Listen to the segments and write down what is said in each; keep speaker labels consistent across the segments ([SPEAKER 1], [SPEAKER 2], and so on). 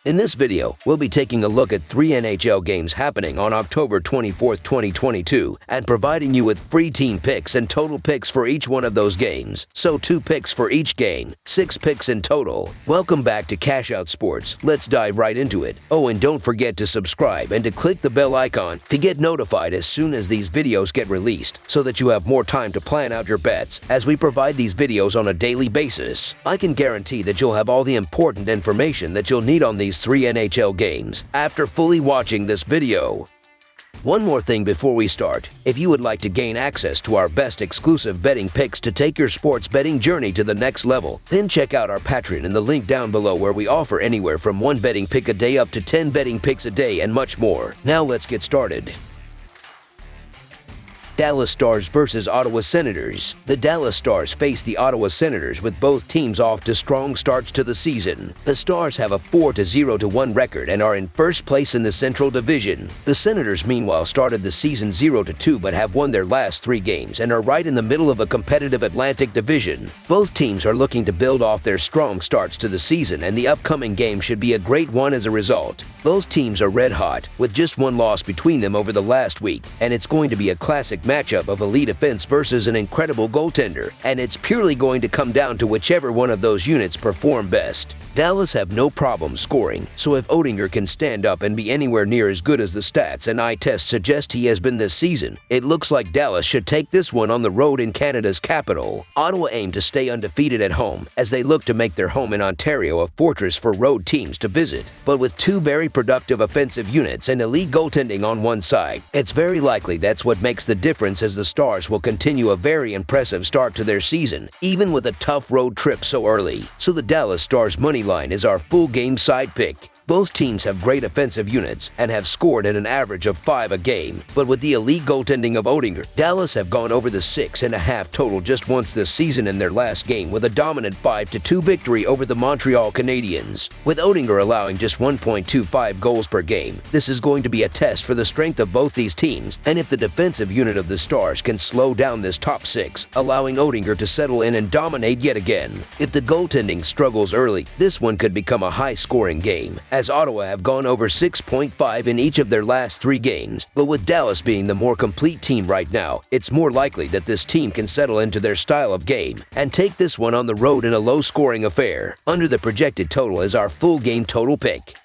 [SPEAKER 1] In this video, we'll be taking a look at 3 NHL games happening on October 24th, 2022, and providing you with free team picks and total picks for each one of those games. So 2 picks for each game, 6 picks in total. Welcome back to Cash Out Sports. Let's dive right into it. Oh, and don't forget to subscribe and to click the bell icon to get notified as soon as these videos get released, so that you have more time to plan out your bets as we provide these videos on a daily basis. I can guarantee that you'll have all the important information that you'll need on these 3 NHL games after fully watching this video. One more thing before we start. If you would like to gain access to our best exclusive betting picks to take your sports betting journey to the next level, then check out our Patreon in the link down below, where we offer anywhere from 1 betting pick a day up to 10 betting picks a day and much more. Now let's get started. Dallas Stars versus Ottawa Senators. The Dallas Stars face the Ottawa Senators with both teams off to strong starts to the season. The Stars have a 4-0-1 record and are in first place in the Central Division. The Senators, meanwhile, started the season 0-2 but have won their last 3 games and are right in the middle of a competitive Atlantic Division. Both teams are looking to build off their strong starts to the season, and the upcoming game should be a great one as a result. Both teams are red hot, with just 1 loss between them over the last week, and it's going to be a classic matchup of elite offense versus an incredible goaltender, and it's purely going to come down to whichever one of those units perform best. Dallas have no problem scoring, so if Oettinger can stand up and be anywhere near as good as the stats and eye tests suggest he has been this season, it looks like Dallas should take this one on the road in Canada's capital. Ottawa aim to stay undefeated at home as they look to make their home in Ontario a fortress for road teams to visit. But with 2 very productive offensive units and elite goaltending on one side, it's very likely that's what makes the difference, as the Stars will continue a very impressive start to their season, even with a tough road trip so early. So the Dallas Stars money line is our full game side pick. Both teams have great offensive units and have scored at an average of 5 a game, but with the elite goaltending of Oettinger, Dallas have gone over the 6.5 total just once this season in their last game, with a dominant 5-2 victory over the Montreal Canadiens. With Oettinger allowing just 1.25 goals per game, this is going to be a test for the strength of both these teams, and if the defensive unit of the Stars can slow down this top 6, allowing Oettinger to settle in and dominate yet again. If the goaltending struggles early, this one could become a high-scoring game, as Ottawa have gone over 6.5 in each of their last 3 games. But with Dallas being the more complete team right now, it's more likely that this team can settle into their style of game and take this one on the road in a low-scoring affair. Under the projected total is our full game total pick.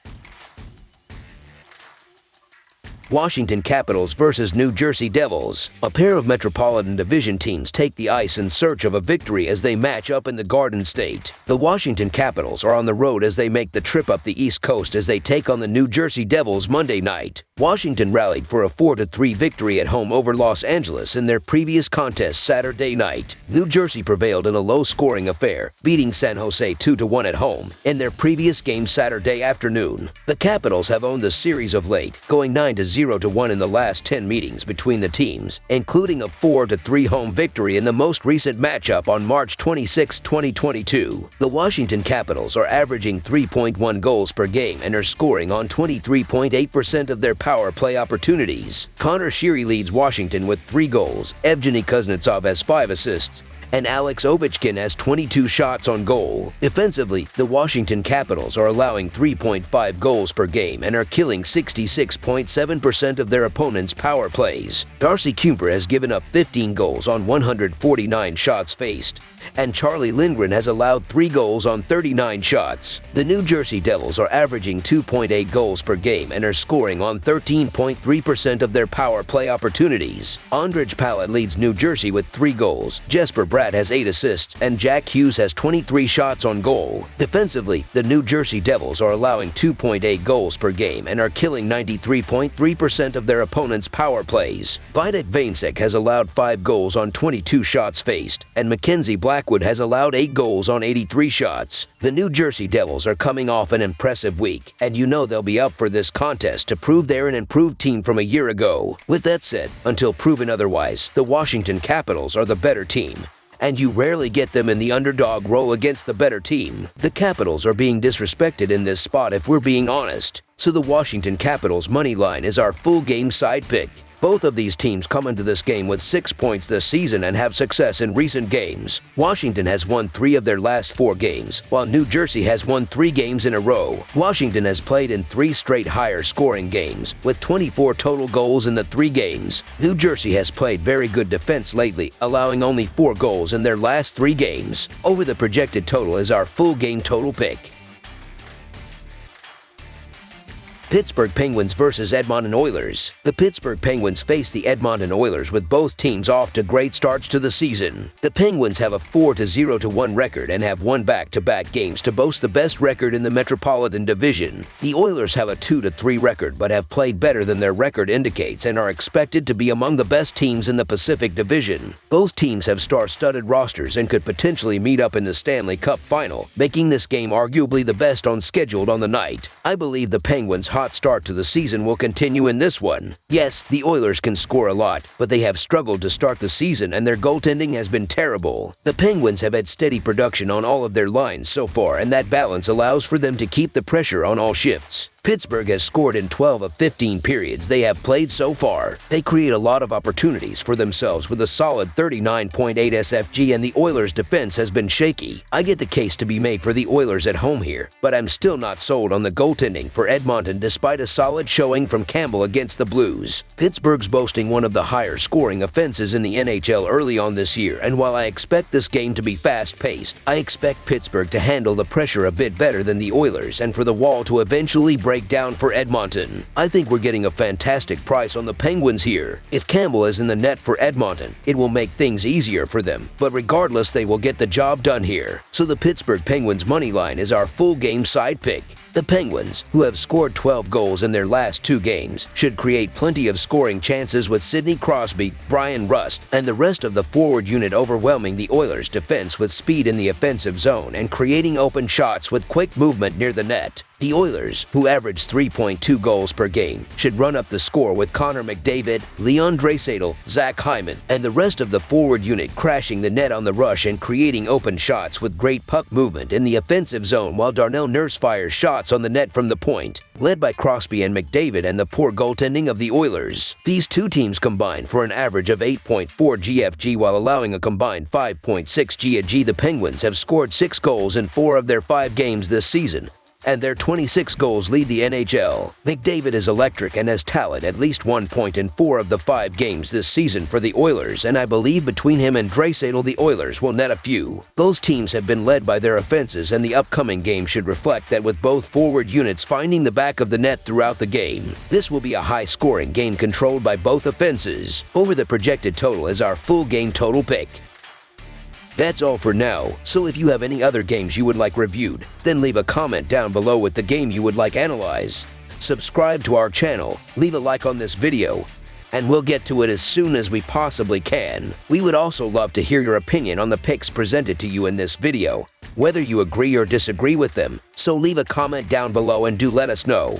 [SPEAKER 1] Washington Capitals versus New Jersey Devils. A pair of Metropolitan Division teams take the ice in search of a victory as they match up in the Garden State. The Washington Capitals are on the road as they make the trip up the East Coast as they take on the New Jersey Devils Monday night. Washington rallied for a 4-3 victory at home over Los Angeles in their previous contest Saturday night. New Jersey prevailed in a low-scoring affair, beating San Jose 2-1 at home in their previous game Saturday afternoon. The Capitals have owned the series of late, going 9-0 in the last 10 meetings between the teams, including a 4-3 home victory in the most recent matchup on March 26, 2022. The Washington Capitals are averaging 3.1 goals per game and are scoring on 23.8% of their power play opportunities. Connor Sheary leads Washington with 3 goals, Evgeny Kuznetsov has 5 assists, and Alex Ovechkin has 22 shots on goal. Defensively, the Washington Capitals are allowing 3.5 goals per game and are killing 66.7% of their opponents' power plays. Darcy Kuemper has given up 15 goals on 149 shots faced, and Charlie Lindgren has allowed 3 goals on 39 shots. The New Jersey Devils are averaging 2.8 goals per game and are scoring on 13.3% of their power play opportunities. Ondrej Palat leads New Jersey with 3 goals, Jesper Bratt has 8 assists, and Jack Hughes has 23 shots on goal. Defensively, the New Jersey Devils are allowing 2.8 goals per game and are killing 93.3% of their opponents' power plays. Vitek Vanecek has allowed 5 goals on 22 shots faced, and Mackenzie Blackwood has allowed 8 goals on 83 shots. The New Jersey Devils are coming off an impressive week, and you know they'll be up for this contest to prove they're an improved team from a year ago. With that said, until proven otherwise, the Washington Capitals are the better team, and you rarely get them in the underdog role against the better team. The Capitals are being disrespected in this spot if we're being honest, so the Washington Capitals money line is our full game side pick. Both of these teams come into this game with 6 points this season and have success in recent games. Washington has won 3 of their last 4 games, while New Jersey has won 3 games in a row. Washington has played in 3 straight higher scoring games, with 24 total goals in the 3 games. New Jersey has played very good defense lately, allowing only 4 goals in their last 3 games. Over the projected total is our full game total pick. Pittsburgh Penguins versus Edmonton Oilers. The Pittsburgh Penguins face the Edmonton Oilers with both teams off to great starts to the season. The Penguins have a 4-0-1 record and have won back-to-back games to boast the best record in the Metropolitan Division. The Oilers have a 2-3 record but have played better than their record indicates and are expected to be among the best teams in the Pacific Division. Both teams have star-studded rosters and could potentially meet up in the Stanley Cup final, making this game arguably the best scheduled on the night. I believe the Penguins' hot start to the season will continue in this one. Yes, the Oilers can score a lot, but they have struggled to start the season and their goaltending has been terrible. The Penguins have had steady production on all of their lines so far, and that balance allows for them to keep the pressure on all shifts. Pittsburgh has scored in 12 of 15 periods they have played so far. They create a lot of opportunities for themselves with a solid 39.8 SFG, and the Oilers' defense has been shaky. I get the case to be made for the Oilers at home here, but I'm still not sold on the goaltending for Edmonton despite a solid showing from Campbell against the Blues. Pittsburgh's boasting one of the higher scoring offenses in the NHL early on this year, and while I expect this game to be fast-paced, I expect Pittsburgh to handle the pressure a bit better than the Oilers and for the wall to eventually break down for Edmonton. I think we're getting a fantastic price on the Penguins here. If Campbell is in the net for Edmonton, it will make things easier for them, but regardless, they will get the job done here. So the Pittsburgh Penguins money line is our full game side pick. The Penguins, who have scored 12 goals in their last 2 games, should create plenty of scoring chances with Sidney Crosby, Brian Rust, and the rest of the forward unit overwhelming the Oilers' defense with speed in the offensive zone and creating open shots with quick movement near the net. The Oilers, who average 3.2 goals per game, should run up the score with Connor McDavid, Leon Draisaitl, Zach Hyman, and the rest of the forward unit crashing the net on the rush and creating open shots with great puck movement in the offensive zone while Darnell Nurse fires shots on the net from the point. Led by Crosby and McDavid and the poor goaltending of the Oilers, these two teams combine for an average of 8.4 GFG while allowing a combined 5.6 GFG. The Penguins have scored 6 goals in 4 of their 5 games this season, and their 26 goals lead the NHL. McDavid is electric and has tallied at least 1 point in 4 of the 5 games this season for the Oilers, and I believe between him and Draisaitl, the Oilers will net a few. Both teams have been led by their offenses, and the upcoming game should reflect that with both forward units finding the back of the net throughout the game. This will be a high-scoring game controlled by both offenses. Over the projected total is our full game total pick. That's all for now, so if you have any other games you would like reviewed, then leave a comment down below with the game you would like analyzed. Subscribe to our channel, leave a like on this video, and we'll get to it as soon as we possibly can. We would also love to hear your opinion on the picks presented to you in this video, whether you agree or disagree with them, so leave a comment down below and do let us know.